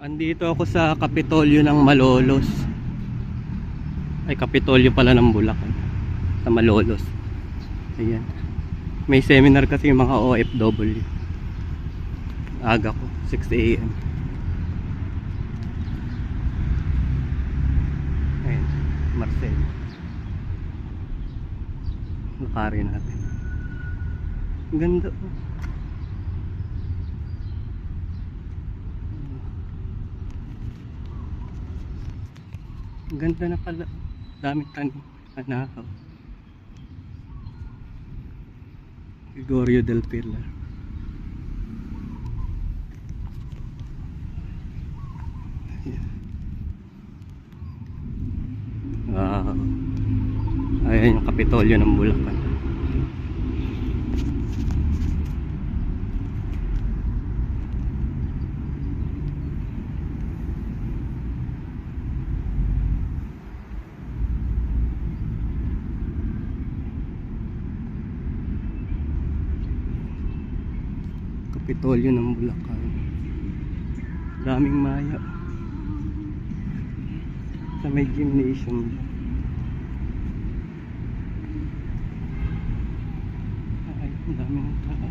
Andito ako sa Kapitolyo ng Malolos. Ay, Kapitolyo pala ng Bulacan. Sa Malolos. Ayan. May seminar kasi yung mga OFW. Aga ko, 6 AM. Ayan, Marcel. Nakari natin. Ang ganda po. Ang ganda na pala. Daming tanim. Anakaw. Gregorio del Pilar. Wow. Ayan yung Kapitolyo ng Bulacan. Kapitolyo ng Bulacan. Daming maya. Sa may gymnasium. Ay, ang daming tao.